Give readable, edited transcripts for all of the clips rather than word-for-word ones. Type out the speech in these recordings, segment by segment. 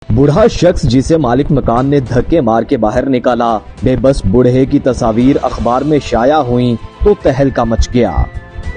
बूढ़ा शख्स जिसे मालिक मकान ने धक्के मार के बाहर निकाला, बेबस बूढ़े की तस्वीर अखबार में शाया हुई तो तहलका मच गया।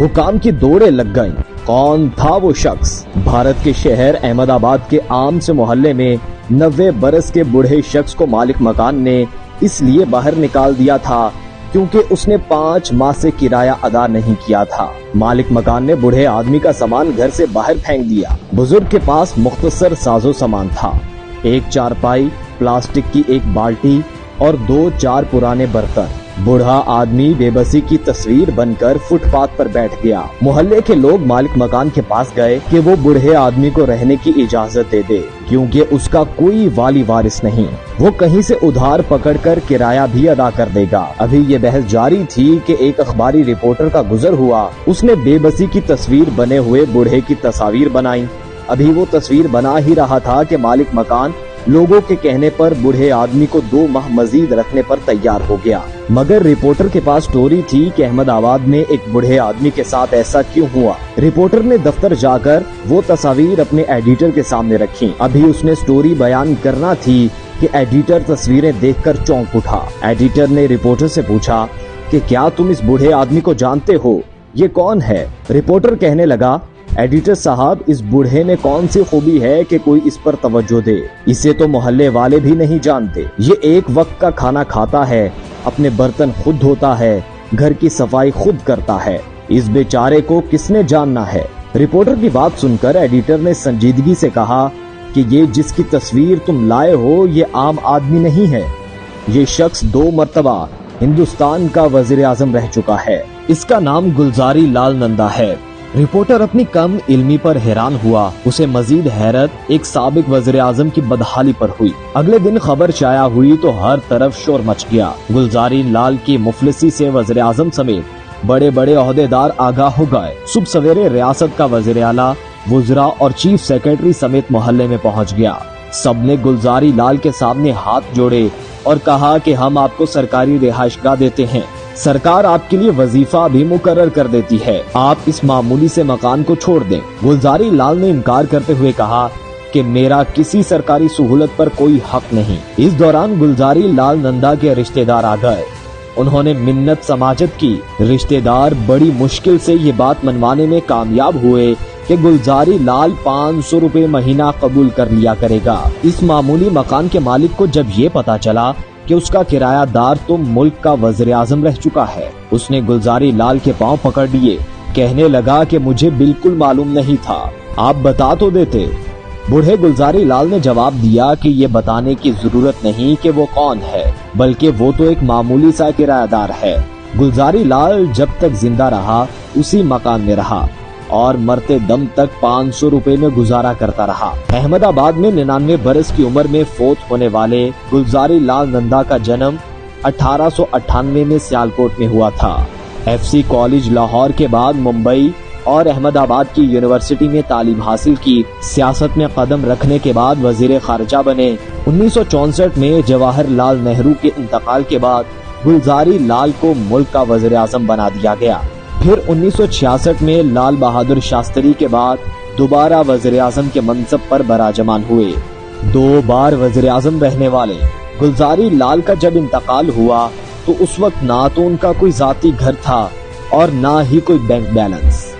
हुकाम की दौड़े लग गईं। कौन था वो शख्स? भारत के शहर अहमदाबाद के आम से मोहल्ले में 90 बरस के बूढ़े शख्स को मालिक मकान ने इसलिए बाहर निकाल दिया था क्योंकि उसने 5 माह से किराया अदा नहीं किया था। मालिक मकान ने बूढ़े आदमी का सामान घर से बाहर फेंक दिया। बुजुर्ग के पास मुख्तसर साजो सामान था, एक चारपाई, प्लास्टिक की एक बाल्टी और 2-4 पुराने बर्तन। बूढ़ा आदमी बेबसी की तस्वीर बनकर फुटपाथ पर बैठ गया। मोहल्ले के लोग मालिक मकान के पास गए कि वो बूढ़े आदमी को रहने की इजाजत दे दे, क्योंकि उसका कोई वाली वारिस नहीं। वो कहीं से उधार पकड़कर किराया भी अदा कर देगा। अभी ये बहस जारी थी कि एक अखबारी रिपोर्टर का गुजर हुआ। उसने बेबसी की तस्वीर बने हुए बूढ़े की तस्वीर बनाई। अभी वो तस्वीर बना ही रहा था कि मालिक मकान लोगों के कहने पर बूढ़े आदमी को 2 माह मजीद रखने पर तैयार हो गया। मगर रिपोर्टर के पास स्टोरी थी कि अहमदाबाद में एक बूढ़े आदमी के साथ ऐसा क्यों हुआ। रिपोर्टर ने दफ्तर जाकर वो तस्वीर अपने एडिटर के सामने रखी। अभी उसने स्टोरी बयान करना थी कि एडिटर तस्वीरें देखकर चौंक उठा। एडिटर ने रिपोर्टर से पूछा कि क्या तुम इस बूढ़े आदमी को जानते हो? ये कौन है? रिपोर्टर कहने लगा, एडिटर साहब, इस बूढ़े में कौन सी खूबी है कि कोई इस पर तवज्जो दे? इसे तो मोहल्ले वाले भी नहीं जानते। ये एक वक्त का खाना खाता है, अपने बर्तन खुद धोता है, घर की सफाई खुद करता है। इस बेचारे को किसने जानना है? रिपोर्टर की बात सुनकर एडिटर ने संजीदगी से कहा कि ये जिसकी तस्वीर तुम लाए हो ये आम आदमी नहीं है। ये शख्स 2 मर्तबा हिंदुस्तान का वजीर आजम रह चुका है। इसका नाम गुलजारी लाल नंदा है। रिपोर्टर अपनी कम इल्मी पर हैरान हुआ। उसे मजीद हैरत एक साबिक वज़ीर आज़म की बदहाली पर हुई। अगले दिन खबर शाया हुई तो हर तरफ शोर मच गया। गुलजारी लाल की मुफलिसी से वज़ीर आज़म समेत बड़े बड़े ओहदेदार आगाह हो गए। सुबह सवेरे रियासत का वज़ीर आला, वुज़रा और चीफ सेक्रेटरी समेत मोहल्ले में पहुंच गया। सबने गुलजारी लाल के सामने हाथ जोड़े और कहा कि हम आपको सरकारी रिहाइशगाह देते हैं। सरकार आपके लिए वजीफा भी मुकर्रर कर देती है। आप इस मामूली से मकान को छोड़ दें। गुलजारी लाल ने इनकार करते हुए कहा कि मेरा किसी सरकारी सहूलत पर कोई हक नहीं। इस दौरान गुलजारी लाल नंदा के रिश्तेदार आ गए। उन्होंने मिन्नत समाजत की। रिश्तेदार बड़ी मुश्किल से ये बात मनवाने में कामयाब हुए कि गुलजारी लाल 500 रुपए महीना कबूल कर लिया करेगा। इस मामूली मकान के मालिक को जब ये पता चला कि उसका किरायादार तो मुल्क का वज़ीर आज़म रह चुका है, उसने गुलजारी लाल के पांव पकड़ लिए। कहने लगा कि मुझे बिल्कुल मालूम नहीं था, आप बता तो देते। बूढ़े गुलजारी लाल ने जवाब दिया कि ये बताने की जरूरत नहीं कि वो कौन है, बल्कि वो तो एक मामूली सा किरायादार है। गुलजारी लाल जब तक जिंदा रहा उसी मकान में रहा और मरते दम तक 500 रुपए में गुजारा करता रहा। अहमदाबाद में 99 बरस की उम्र में फौत होने वाले गुलजारी लाल नंदा का जन्म 1898 में सियालकोट में हुआ था। FC कॉलेज लाहौर के बाद मुंबई और अहमदाबाद की यूनिवर्सिटी में तालीम हासिल की। सियासत में कदम रखने के बाद वजीर खारजा बने। 1964 में जवाहरलाल नेहरू के इंतकाल के बाद गुलजारी लाल को मुल्क का वजीर आजम बना दिया गया। फिर 1966 में लाल बहादुर शास्त्री के बाद दोबारा वज़ीर आज़म के मनसब पर बराजमान हुए। 2 बार वज़ीर आज़म रहने वाले गुलजारी लाल का जब इंतकाल हुआ तो उस वक्त ना तो उनका कोई जाती घर था और ना ही कोई बैंक बैलेंस।